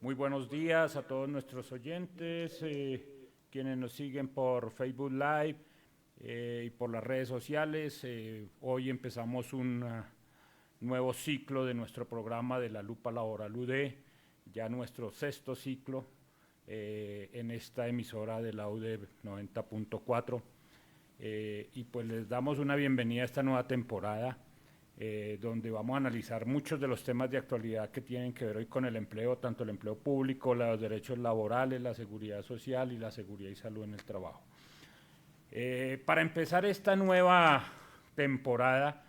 Muy buenos días a todos nuestros oyentes, quienes nos siguen por Facebook Live y por las redes sociales. Hoy empezamos un nuevo ciclo de nuestro programa de la Lupa Laboral UD, ya nuestro sexto ciclo en esta emisora de la UD 90.4. Y pues les damos una bienvenida a esta nueva temporada, donde vamos a analizar muchos de los temas de actualidad que tienen que ver hoy con el empleo, tanto el empleo público, los derechos laborales, la seguridad social y la seguridad y salud en el trabajo. Para empezar esta nueva temporada,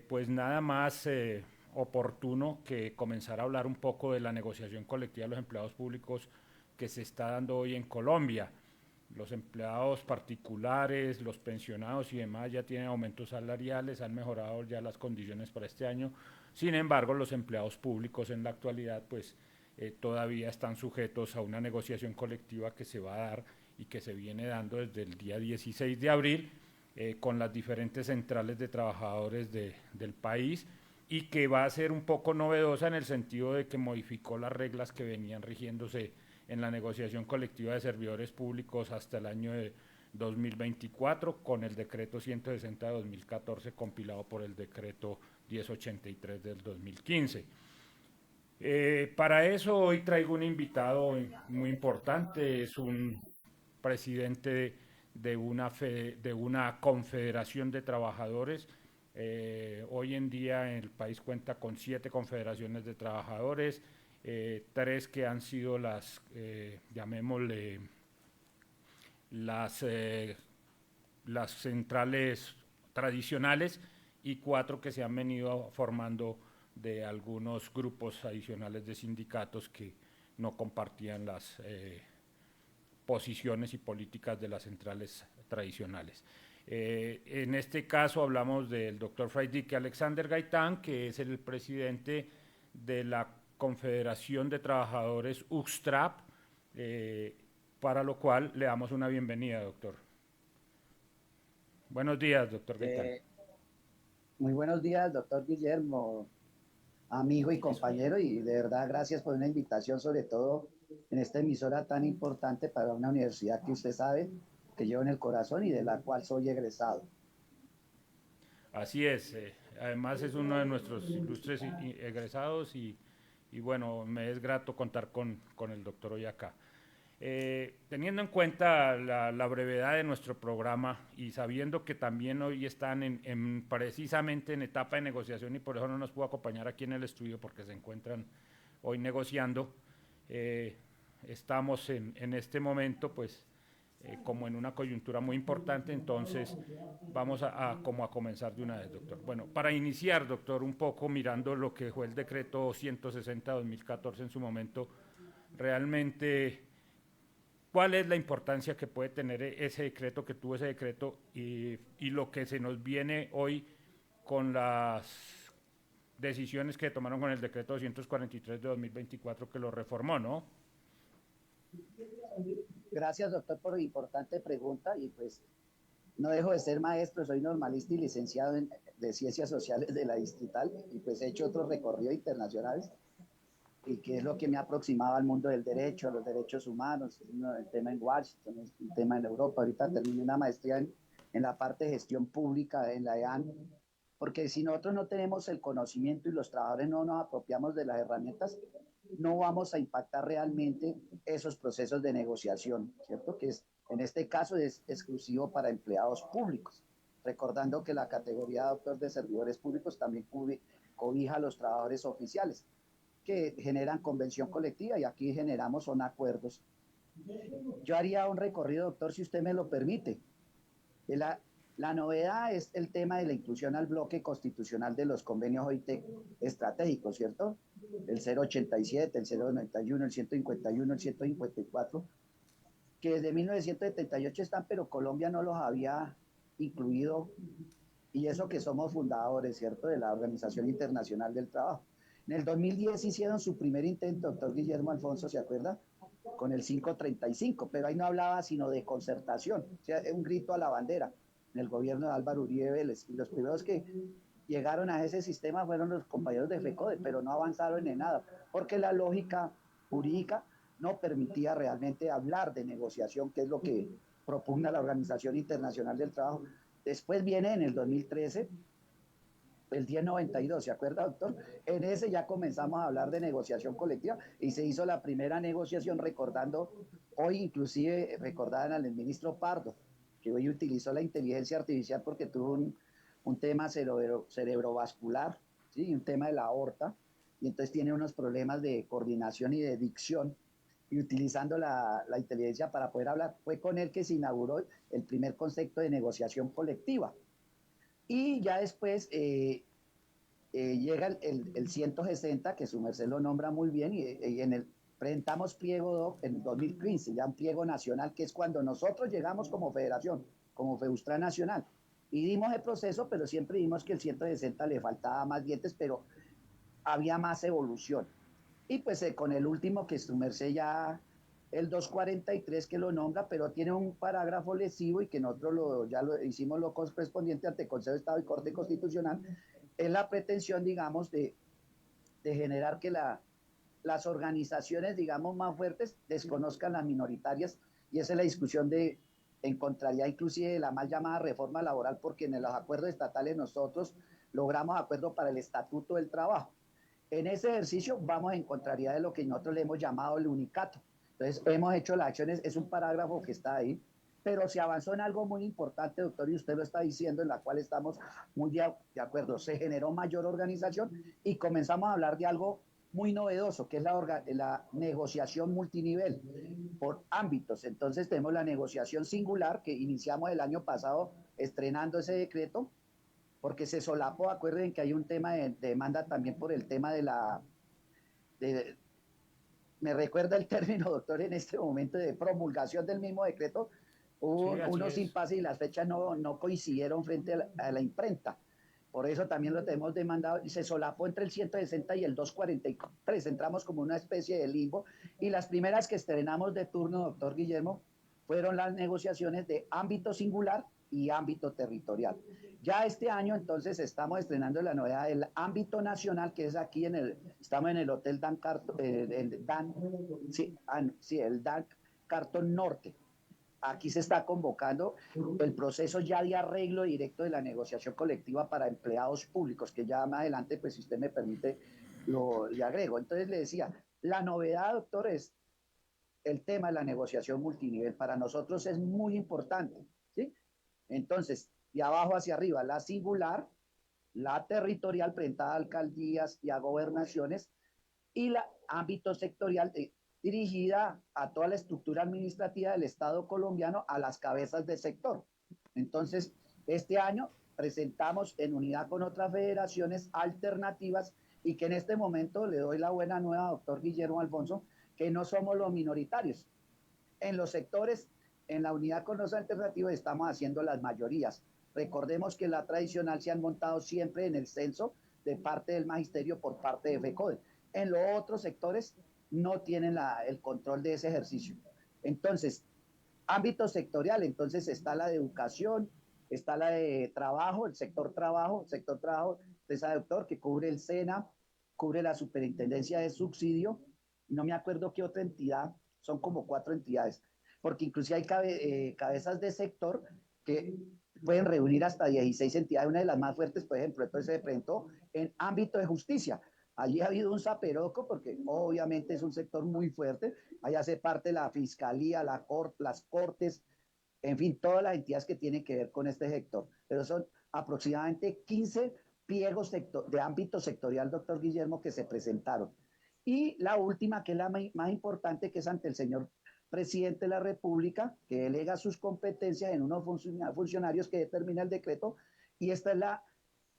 pues nada más oportuno que comenzar a hablar un poco de la negociación colectiva de los empleados públicos que se está dando hoy en Colombia. Los empleados particulares, los pensionados y demás ya tienen aumentos salariales, han mejorado ya las condiciones para este año. Sin embargo, los empleados públicos en la actualidad pues todavía están sujetos a una negociación colectiva que se va a dar y que se viene dando desde el día 16 de abril con las diferentes centrales de trabajadores del país, y que va a ser un poco novedosa en el sentido de que modificó las reglas que venían rigiéndose en la negociación colectiva de servidores públicos hasta el año de 2024 con el decreto 160 de 2014 compilado por el decreto 1083 del 2015. Para eso hoy traigo un invitado muy importante, es un presidente de una confederación de trabajadores. Hoy en día el país cuenta con 7 confederaciones de trabajadores, 3 que han sido llamémosle, las, eh, las centrales tradicionales, y 4 que se han venido formando de algunos grupos adicionales de sindicatos que no compartían las posiciones y políticas de las centrales tradicionales. En este caso hablamos del doctor Friedrich Alexander Gaitán, que es el presidente de la Confederación de Trabajadores UXTRAP, para lo cual le damos una bienvenida, doctor. Buenos días, doctor Gaitán. Muy buenos días, doctor Guillermo, amigo y Eso. compañero, y de verdad gracias por una invitación, sobre todo en esta emisora tan importante para una universidad que usted sabe que llevo en el corazón y de la cual soy egresado. Así es, además es uno de nuestros ilustres egresados, y bueno, me es grato contar con el doctor hoy acá. Teniendo en cuenta la brevedad de nuestro programa y sabiendo que también hoy están precisamente en etapa de negociación y por eso no nos pudo acompañar aquí en el estudio porque se encuentran hoy negociando, eh, estamos en este momento pues como en una coyuntura muy importante. Entonces vamos como a comenzar de una vez, doctor. Bueno, para iniciar, doctor, un poco mirando lo que fue el decreto 160-2014 en su momento, realmente, ¿cuál es la importancia que puede tener ese decreto, que tuvo ese decreto, y lo que se nos viene hoy con las decisiones que tomaron con el decreto 243 de 2024 que lo reformó, ¿no? Gracias, doctor, por la importante pregunta y pues no dejo de ser maestro, soy normalista y licenciado de Ciencias Sociales de la Distrital y pues he hecho otros recorridos internacionales y que es lo que me ha aproximado al mundo del derecho, a los derechos humanos, el tema en Washington, el tema en Europa. Ahorita terminé una maestría en la parte de gestión pública en la EAN, porque si nosotros no tenemos el conocimiento y los trabajadores no nos apropiamos de las herramientas, no vamos a impactar realmente esos procesos de negociación, ¿cierto? Que es, en este caso es exclusivo para empleados públicos, recordando que la categoría de doctor de servidores públicos también cobija a los trabajadores oficiales que generan convención colectiva y aquí generamos son acuerdos. Yo haría un recorrido, doctor, si usted me lo permite. La novedad es el tema de la inclusión al bloque constitucional de los convenios OIT estratégicos, ¿cierto? El 087, el 091, el 151, el 154, que desde 1978 están, pero Colombia no los había incluido, y eso que somos fundadores, ¿cierto?, de la Organización Internacional del Trabajo. En el 2010 hicieron su primer intento, doctor Guillermo Alfonso, ¿se acuerda? Con el 535, pero ahí no hablaba sino de concertación, o sea, un grito a la bandera en el gobierno de Álvaro Uribe Vélez. Y los primeros que llegaron a ese sistema fueron los compañeros de FECODE, pero no avanzaron en nada, porque la lógica jurídica no permitía realmente hablar de negociación, que es lo que propugna la Organización Internacional del Trabajo. Después viene en el 2013 el 1092, ¿se acuerda, doctor? En ese ya comenzamos a hablar de negociación colectiva y se hizo la primera negociación recordando, hoy inclusive recordaban al ministro Pardo, que hoy utilizó la inteligencia artificial porque tuvo un tema cerebrovascular, ¿sí? Un tema de la aorta, y entonces tiene unos problemas de coordinación y de dicción, y utilizando la inteligencia para poder hablar. Fue con él que se inauguró el primer concepto de negociación colectiva. Y ya después llega el 160, que su merced lo nombra muy bien, y en el presentamos pliego en 2015, ya un pliego nacional, que es cuando nosotros llegamos como federación, como Feustra Nacional, y dimos el proceso, pero siempre dimos que el 160 le faltaba más dientes, pero había más evolución. Y pues con el último, que su merced ya, el 243 que lo nombra, pero tiene un parágrafo lesivo y que nosotros ya lo hicimos lo correspondiente ante Consejo de Estado y Corte Constitucional, es la pretensión, digamos, de generar que las organizaciones, digamos, más fuertes desconozcan las minoritarias, y esa es la discusión en contrariedad inclusive de la mal llamada reforma laboral, porque en los acuerdos estatales nosotros logramos acuerdo para el Estatuto del Trabajo. En ese ejercicio vamos en contrariedad de lo que nosotros le hemos llamado el unicato. Entonces hemos hecho las acciones, es un parágrafo que está ahí, pero se avanzó en algo muy importante, doctor, y usted lo está diciendo, en la cual estamos muy de acuerdo. Se generó mayor organización y comenzamos a hablar de algo muy novedoso, que es la negociación multinivel por ámbitos. Entonces tenemos la negociación singular, que iniciamos el año pasado estrenando ese decreto, porque se solapó. Acuerden que hay un tema de demanda también por el tema de, me recuerda el término, doctor, en este momento de promulgación del mismo decreto, hubo Sí, así unos es. impases y las fechas no coincidieron frente a la imprenta. Por eso también lo tenemos demandado y se solapó entre el 160 y el 243. Entramos como una especie de limbo, y las primeras que estrenamos de turno, doctor Guillermo, fueron las negociaciones de ámbito singular y ámbito territorial. Ya este año entonces estamos estrenando la novedad del ámbito nacional, que es aquí estamos en el Hotel Dan Carton, el Dan Carton Norte. Aquí se está convocando el proceso ya de arreglo directo de la negociación colectiva para empleados públicos, que ya más adelante, pues si usted me permite, le agrego. Entonces le decía, la novedad, doctor, es el tema de la negociación multinivel. Para nosotros es muy importante, ¿sí? Entonces, de abajo hacia arriba, la singular, la territorial, presentada a alcaldías y a gobernaciones, y la ámbito sectorial dirigida a toda la estructura administrativa del Estado colombiano, a las cabezas de sector. Entonces, este año presentamos en unidad con otras federaciones alternativas, y que en este momento le doy la buena nueva, doctor Guillermo Alfonso, que no somos los minoritarios. En los sectores, en la unidad con los alternativos, estamos haciendo las mayorías. Recordemos que la tradicional se han montado siempre en el censo de parte del magisterio por parte de FECODE. En los otros sectores no tienen el control de ese ejercicio. Entonces, ámbito sectorial, entonces está la de educación, está la de trabajo, el sector trabajo, usted sabe, doctor, que cubre el SENA, cubre la Superintendencia de Subsidio, no me acuerdo qué otra entidad, son como 4 entidades, porque inclusive hay cabezas de sector que pueden reunir hasta 16 entidades. Una de las más fuertes, por ejemplo, entonces se presentó en ámbito de justicia. Allí ha habido un zaperoco, porque obviamente es un sector muy fuerte. Allá hace parte la fiscalía, las cortes, en fin, todas las entidades que tienen que ver con este sector. Pero son aproximadamente 15 pliegos de ámbito sectorial, doctor Guillermo, que se presentaron. Y la última, que es la más importante, que es ante el señor presidente de la República, que delega sus competencias en unos funcionarios que determina el decreto, y esta es la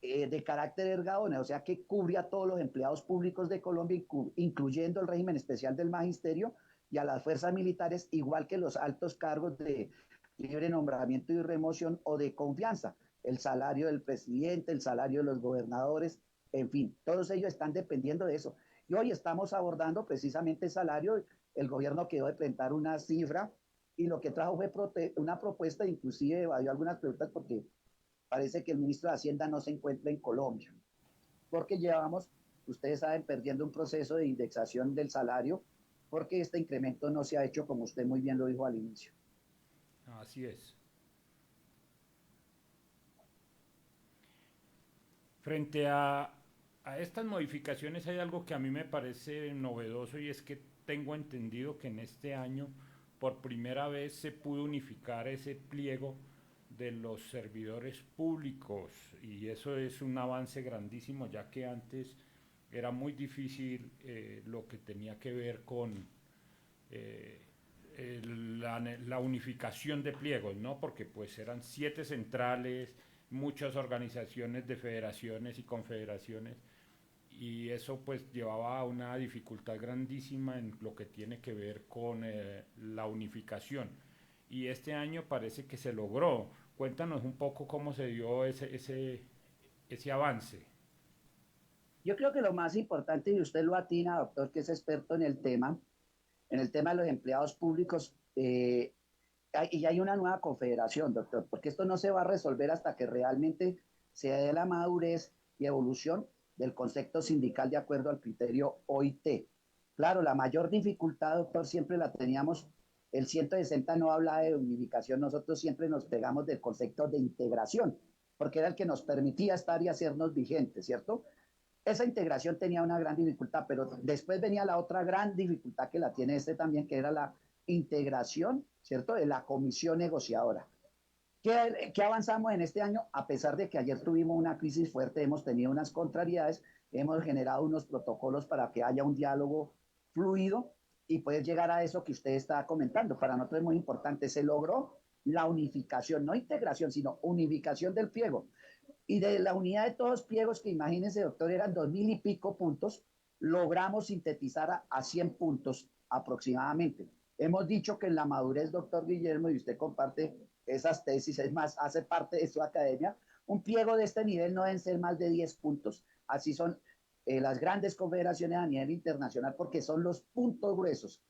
de carácter ergadone, o sea que cubre a todos los empleados públicos de Colombia, incluyendo el régimen especial del magisterio y a las fuerzas militares, igual que los altos cargos de libre nombramiento y remoción o de confianza, el salario del presidente, el salario de los gobernadores, en fin, todos ellos están dependiendo de eso. Y hoy estamos abordando precisamente el salario. El gobierno quedó de presentar una cifra, y lo que trajo fue una propuesta, inclusive evadió algunas preguntas, porque parece que el ministro de Hacienda no se encuentra en Colombia, porque llevamos, ustedes saben, perdiendo un proceso de indexación del salario porque este incremento no se ha hecho como usted muy bien lo dijo al inicio. Así es. Frente a estas modificaciones hay algo que a mí me parece novedoso y es que tengo entendido que en este año por primera vez se pudo unificar ese pliego de los servidores públicos y eso es un avance grandísimo ya que antes era muy difícil lo que tenía que ver con eh, la unificación de pliegos, ¿no? Porque pues eran 7 centrales, muchas organizaciones de federaciones y confederaciones y eso pues llevaba a una dificultad grandísima en lo que tiene que ver con la unificación. Y este año parece que se logró. Cuéntanos un poco cómo se dio ese avance. Yo creo que lo más importante, y usted lo atina, doctor, que es experto en el tema de los empleados públicos, y hay una nueva confederación, doctor, porque esto no se va a resolver hasta que realmente se dé la madurez y evolución del concepto sindical de acuerdo al criterio OIT. Claro, la mayor dificultad, doctor, siempre la teníamos, el 160 no habla de unificación, nosotros siempre nos pegamos del concepto de integración, porque era el que nos permitía estar y hacernos vigentes, ¿cierto? Esa integración tenía una gran dificultad, pero después venía la otra gran dificultad que la tiene este también, que era la integración, ¿cierto?, de la comisión negociadora. ¿Qué avanzamos en este año? A pesar de que ayer tuvimos una crisis fuerte, hemos tenido unas contrariedades, hemos generado unos protocolos para que haya un diálogo fluido y poder llegar a eso que usted está comentando. Para nosotros es muy importante, se logró la unificación, no integración, sino unificación del pliego. Y de la unidad de todos los pliegos, que imagínense, doctor, eran 2000 y pico puntos, logramos sintetizar a 100 puntos aproximadamente. Hemos dicho que en la madurez, doctor Guillermo, y usted comparte esas tesis, es más, hace parte de su academia, un pliego de este nivel no deben ser más de 10 puntos. Así son las grandes confederaciones a nivel internacional, porque son los puntos gruesos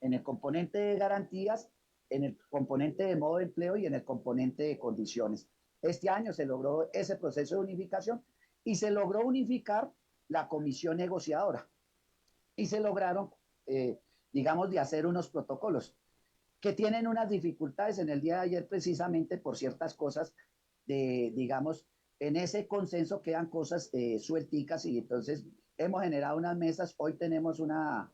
en el componente de garantías, en el componente de modo de empleo y en el componente de condiciones. Este año se logró ese proceso de unificación y se logró unificar la comisión negociadora y se lograron, digamos, de hacer unos protocolos que tienen unas dificultades en el día de ayer precisamente por ciertas cosas de, digamos, en ese consenso quedan cosas suelticas y entonces hemos generado unas mesas, hoy tenemos una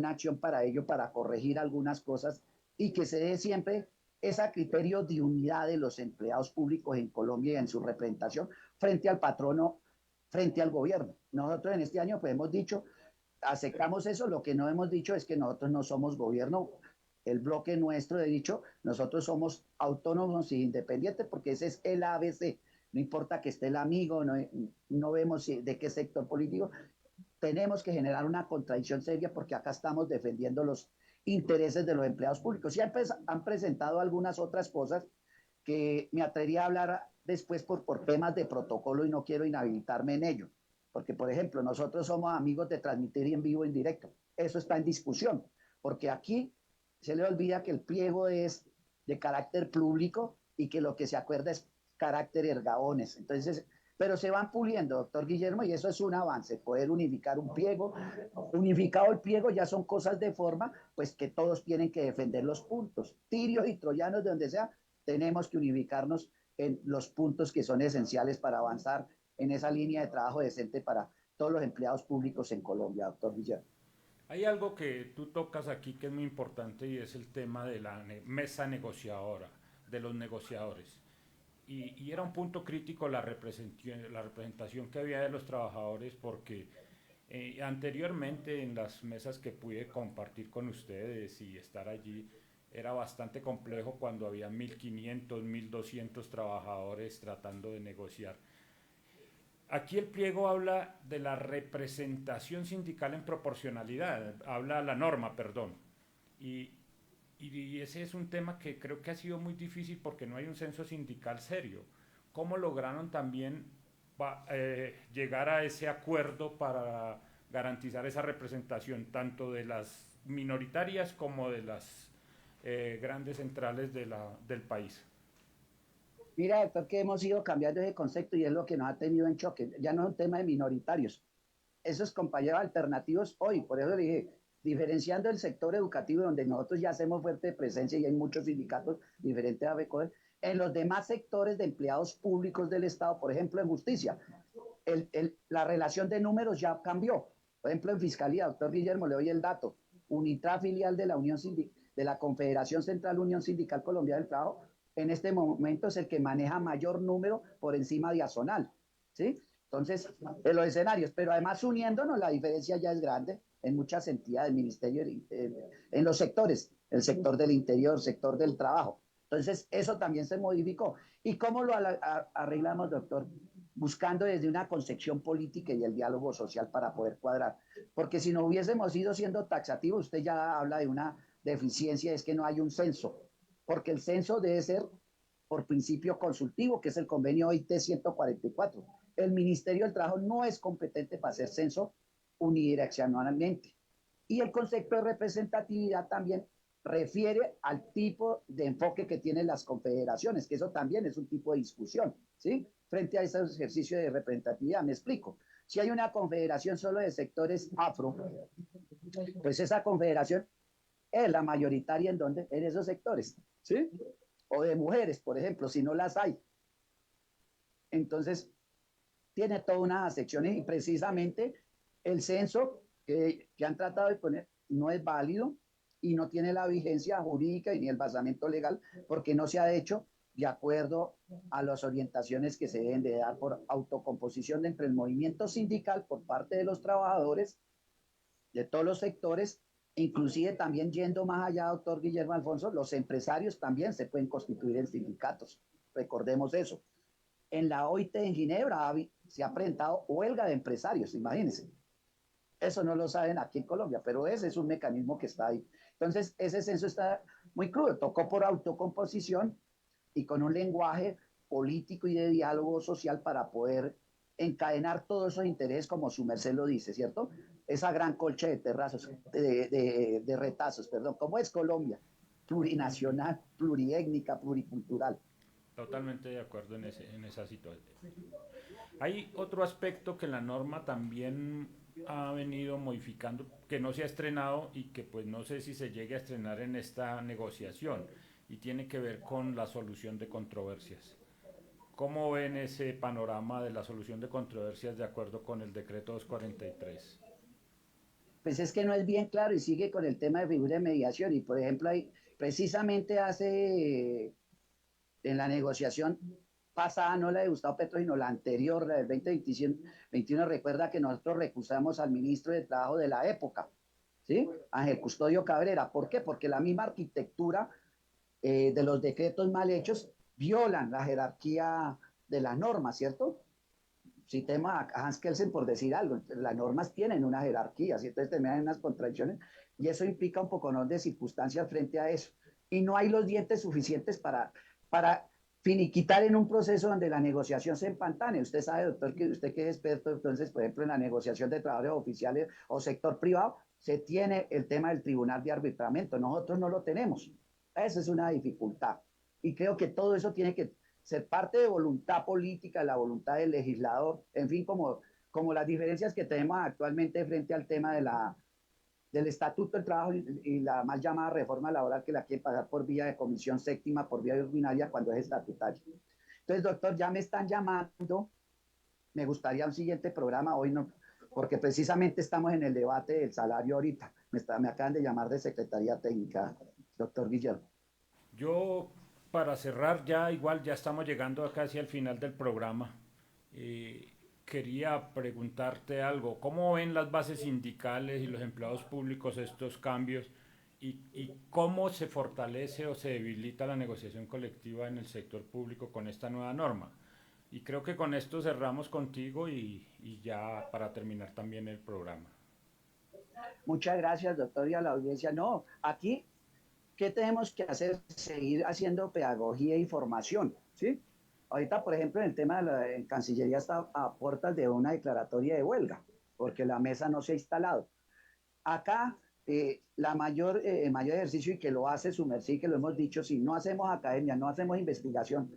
acción para ello, para corregir algunas cosas y que se dé siempre ese criterio de unidad de los empleados públicos en Colombia y en su representación frente al patrono, frente al gobierno. Nosotros en este año pues hemos dicho, aceptamos eso, lo que no hemos dicho es que nosotros no somos gobierno, el bloque nuestro de dicho, nosotros somos autónomos e independientes porque ese es el ABC, no importa que esté el amigo, no vemos de qué sector político, tenemos que generar una contradicción seria porque acá estamos defendiendo los intereses de los empleados públicos. Y han presentado algunas otras cosas que me atrevería a hablar después por temas de protocolo y no quiero inhabilitarme en ello. Porque, por ejemplo, nosotros somos amigos de transmitir en vivo, en directo. Eso está en discusión, porque aquí se le olvida que el pliego es de carácter público y que lo que se acuerda es carácter ergaones. Entonces, pero se van puliendo, doctor Guillermo, y eso es un avance, poder unificar un pliego. Unificado el pliego ya son cosas de forma, pues que todos tienen que defender los puntos. Tirios y troyanos, de donde sea, tenemos que unificarnos en los puntos que son esenciales para avanzar en esa línea de trabajo decente para todos los empleados públicos en Colombia, doctor Guillermo. Hay algo que tú tocas aquí que es muy importante y es el tema de la mesa negociadora, de los negociadores. Y era un punto crítico la representación que había de los trabajadores porque anteriormente en las mesas que pude compartir con ustedes y estar allí era bastante complejo cuando había 1500, 1200 trabajadores tratando de negociar. Aquí el pliego habla de la representación sindical en proporcionalidad, habla la norma, perdón. Y, y ese es un tema que creo que ha sido muy difícil porque no hay un censo sindical serio. ¿Cómo lograron también llegar a ese acuerdo para garantizar esa representación tanto de las minoritarias como de las grandes centrales del país? Mira, doctor, que hemos ido cambiando ese concepto y es lo que nos ha tenido en choque. Ya no es un tema de minoritarios. Esos compañeros alternativos hoy, por eso le dije, diferenciando el sector educativo, donde nosotros ya hacemos fuerte presencia y hay muchos sindicatos diferentes a ABECODE, en los demás sectores de empleados públicos del Estado, por ejemplo, en justicia, la relación de números ya cambió. Por ejemplo, en Fiscalía, doctor Guillermo, le doy el dato. UNITRA, filial de la de la Confederación Central Unión Sindical Colombiana del Trabajo, en este momento es el que maneja mayor número por encima de Azonal, ¿sí? Entonces, en los escenarios, pero además uniéndonos, la diferencia ya es grande en muchas entidades del ministerio, en los sectores, el sector del interior, sector del trabajo. Entonces, eso también se modificó. ¿Y cómo lo arreglamos, doctor? Buscando desde una concepción política y el diálogo social para poder cuadrar. Porque si no hubiésemos ido siendo taxativos, usted ya habla de una deficiencia, es que no hay un censo, porque el censo debe ser por principio consultivo, que es el convenio OIT 144. El Ministerio del Trabajo no es competente para hacer censo unidireccionalmente. Y el concepto de representatividad también refiere al tipo de enfoque que tienen las confederaciones, que eso también es un tipo de discusión, ¿sí? Frente a ese ejercicio de representatividad. Me explico. Si hay una confederación solo de sectores afro, pues esa confederación es la mayoritaria en donde en esos sectores, ¿sí? O de mujeres, por ejemplo, si no las hay. Entonces, tiene toda una sección y precisamente el censo que han tratado de poner no es válido y no tiene la vigencia jurídica ni el basamento legal porque no se ha hecho de acuerdo a las orientaciones que se deben de dar por autocomposición entre el movimiento sindical por parte de los trabajadores de todos los sectores, inclusive también yendo más allá, doctor Guillermo Alfonso, los empresarios también se pueden constituir en sindicatos. Recordemos eso. En la OIT en Ginebra se ha presentado huelga de empresarios, imagínense. Eso no lo saben aquí en Colombia, pero ese es un mecanismo que está ahí. Entonces, ese censo está muy crudo, tocó por autocomposición y con un lenguaje político y de diálogo social para poder encadenar todos esos intereses, como su merced lo dice, ¿cierto? Esa gran colcha de terrazos, de retazos, perdón. ¿Cómo es Colombia? Plurinacional, pluriétnica, pluricultural. Totalmente de acuerdo en esa situación. Hay otro aspecto que la norma también ha venido modificando, que no se ha estrenado y que pues no sé si se llegue a estrenar en esta negociación, y tiene que ver con la solución de controversias. ¿Cómo ven ese panorama de la solución de controversias de acuerdo con el decreto 243? Pues es que no es bien claro y sigue con el tema de figura de mediación. Y por ejemplo, hay, precisamente hace en la negociación pasada, no la de Gustavo Petro, sino la anterior, la del 2021, recuerda que nosotros recusamos al ministro de Trabajo de la época, ¿sí? Ángel Custodio Cabrera. ¿Por qué? Porque la misma arquitectura de los decretos mal hechos violan la jerarquía de la norma, ¿cierto? Citemos a Hans Kelsen por decir algo, las normas tienen una jerarquía, ¿sí? Entonces terminan unas contradicciones y eso implica un poco de circunstancias frente a eso. Y no hay los dientes suficientes para finiquitar en un proceso donde la negociación se empantane. Usted sabe, doctor, que usted que es experto, entonces, por ejemplo, en la negociación de trabajadores oficiales o sector privado, se tiene el tema del tribunal de arbitramiento. Nosotros no lo tenemos. Esa es una dificultad. Y creo que todo eso tiene que ser parte de voluntad política, la voluntad del legislador, en fin, como las diferencias que tenemos actualmente frente al tema del Estatuto del Trabajo y la mal llamada reforma laboral que la quiere pasar por vía de comisión séptima, por vía ordinaria, cuando es estatutaria. Entonces, doctor, ya me están llamando, me gustaría un siguiente programa, hoy no, porque precisamente estamos en el debate del salario ahorita. Me acaban de llamar de Secretaría Técnica, doctor Guillermo. Yo, para cerrar ya, igual ya estamos llegando casi al final del programa. Eh, Quería preguntarte algo. ¿Cómo ven las bases sindicales y los empleados públicos estos cambios y cómo se fortalece o se debilita la negociación colectiva en el sector público con esta nueva norma? Y creo que con esto cerramos contigo y ya para terminar también el programa. Muchas gracias, doctor, y a la audiencia. No, aquí, ¿qué tenemos que hacer? Seguir haciendo pedagogía y formación, ¿sí? Ahorita, por ejemplo, en el tema de en Cancillería está a puertas de una declaratoria de huelga, porque la mesa no se ha instalado. Acá, el mayor ejercicio y que lo hace Sumercí, que lo hemos dicho, si no hacemos academia, no hacemos investigación,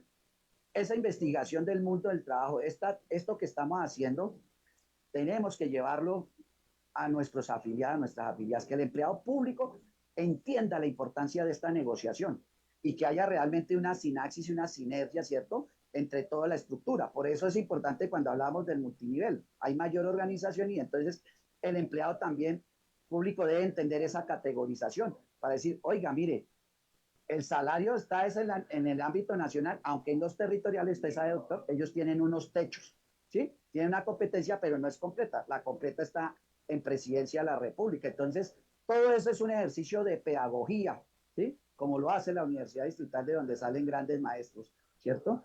esa investigación del mundo del trabajo, esto que estamos haciendo, tenemos que llevarlo a nuestros afiliados, a nuestras afiliadas, que el empleado público entienda la importancia de esta negociación y que haya realmente una sinapsis y una sinergia, ¿cierto?, entre toda la estructura. Por eso es importante cuando hablamos del multinivel. Hay mayor organización y entonces el empleado también público debe entender esa categorización para decir, oiga, mire, el salario está en el ámbito nacional, aunque en los territoriales, usted sabe, doctor, ellos tienen unos techos, ¿sí? Tienen una competencia, pero no es completa. La completa está en Presidencia de la República. Entonces, todo eso es un ejercicio de pedagogía, ¿sí? Como lo hace la Universidad Distrital, de donde salen grandes maestros, ¿cierto?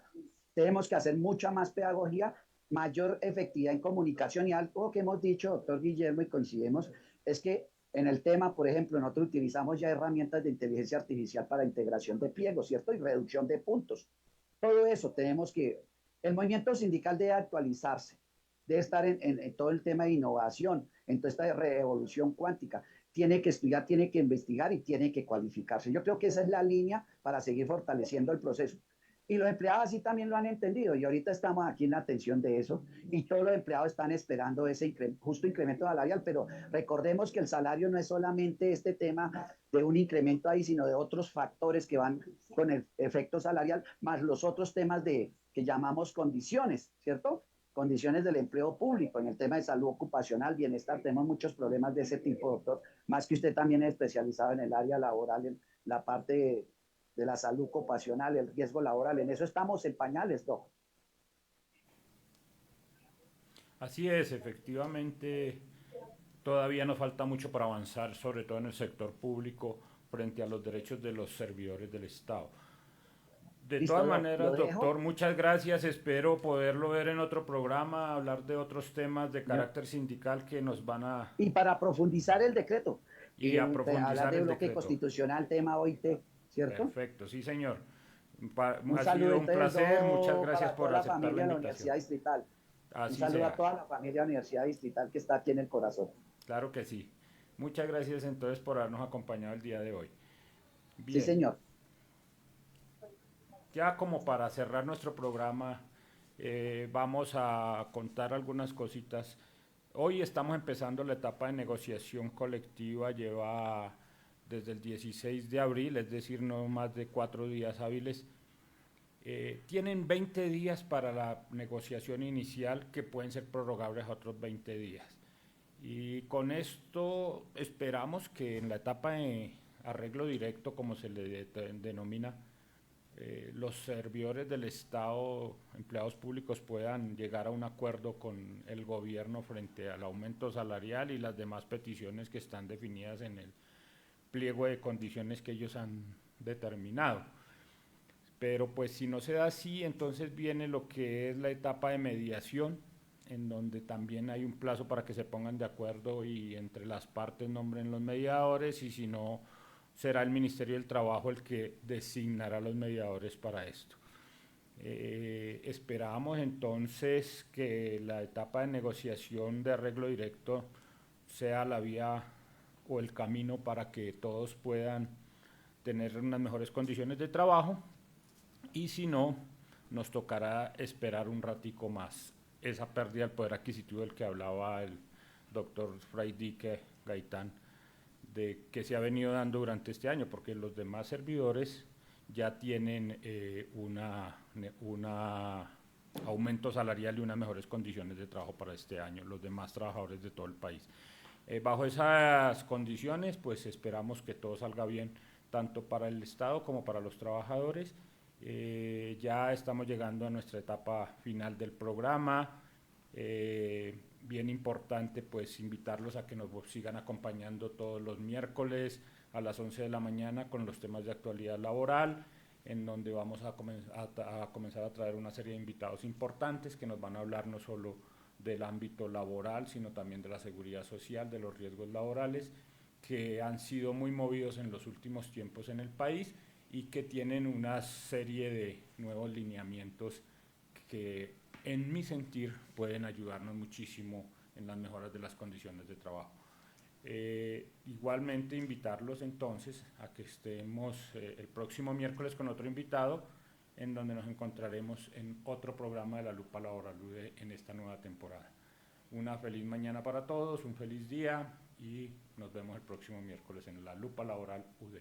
Tenemos que hacer mucha más pedagogía, mayor efectividad en comunicación y algo que hemos dicho, doctor Guillermo, y coincidimos, es que en el tema, por ejemplo, nosotros utilizamos ya herramientas de inteligencia artificial para integración de pliegos, ¿cierto? Y reducción de puntos. Todo eso tenemos que... El movimiento sindical debe actualizarse, debe estar en todo el tema de innovación, en toda esta revolución cuántica. Tiene que estudiar, tiene que investigar y tiene que cualificarse. Yo creo que esa es la línea para seguir fortaleciendo el proceso. Y los empleados así también lo han entendido y ahorita estamos aquí en la atención de eso y todos los empleados están esperando ese justo incremento salarial, pero recordemos que el salario no es solamente este tema de un incremento ahí, sino de otros factores que van con el efecto salarial, más los otros temas de que llamamos condiciones, ¿cierto? Condiciones del empleo público, en el tema de salud ocupacional, bienestar, tenemos muchos problemas de ese tipo, doctor, más que usted también es especializado en el área laboral, en la parte de la salud ocupacional, el riesgo laboral. En eso estamos en pañales, Doc. Así es, efectivamente, todavía nos falta mucho para avanzar, sobre todo en el sector público, frente a los derechos de los servidores del Estado. De Listo, todas Doc. Lo maneras, dejo. doctor, muchas gracias. Espero poderlo ver en otro programa, hablar de otros temas de Señor. carácter sindical que nos van a... Y para profundizar el decreto, y a hablar profundizar de el bloque decreto. constitucional, tema OIT, ¿cierto? Perfecto, sí, señor. Un Ha saludo sido un entonces, placer. Muchas Doc, gracias para toda por la aceptar la familia de la invitación. Universidad Distrital. Un Así saludo a sea. toda la familia de la Universidad Distrital que está aquí en el corazón. Claro que sí. Muchas gracias entonces por habernos acompañado el día de hoy. Sí, Bien, señor. ya como para cerrar nuestro programa, vamos a contar algunas cositas. Hoy estamos empezando la etapa de negociación colectiva, lleva desde el 16 de abril, es decir, no más de 4 días hábiles. Tienen 20 días para la negociación inicial que pueden ser prorrogables a otros 20 días. Y con esto esperamos que en la etapa de arreglo directo, como se le denomina, los servidores del Estado, empleados públicos, puedan llegar a un acuerdo con el gobierno frente al aumento salarial y las demás peticiones que están definidas en el pliego de condiciones que ellos han determinado. Pero pues si no se da así, entonces viene lo que es la etapa de mediación, en donde también hay un plazo para que se pongan de acuerdo y entre las partes nombren los mediadores, y si no, será el Ministerio del Trabajo el que designará los mediadores para esto. Esperamos entonces que la etapa de negociación de arreglo directo sea la vía o el camino para que todos puedan tener unas mejores condiciones de trabajo, y si no, nos tocará esperar un ratico más. Esa pérdida del poder adquisitivo del que hablaba el doctor Freidike Gaitán, de que se ha venido dando durante este año, porque los demás servidores ya tienen una aumento salarial y unas mejores condiciones de trabajo para este año, los demás trabajadores de todo el país. Bajo esas condiciones, pues esperamos que todo salga bien, tanto para el Estado como para los trabajadores. Ya estamos llegando a nuestra etapa final del programa. Bien importante pues invitarlos a que nos sigan acompañando todos los miércoles a las 11 de la mañana con los temas de actualidad laboral, en donde vamos a comenzar a traer una serie de invitados importantes que nos van a hablar no solo del ámbito laboral, sino también de la seguridad social, de los riesgos laborales, que han sido muy movidos en los últimos tiempos en el país y que tienen una serie de nuevos lineamientos que, en mi sentir, pueden ayudarnos muchísimo en las mejoras de las condiciones de trabajo. Igualmente invitarlos entonces a que estemos el próximo miércoles con otro invitado, en donde nos encontraremos en otro programa de La Lupa Laboral en esta nueva temporada. Una feliz mañana para todos, un feliz día y nos vemos el próximo miércoles en La Lupa Laboral UD.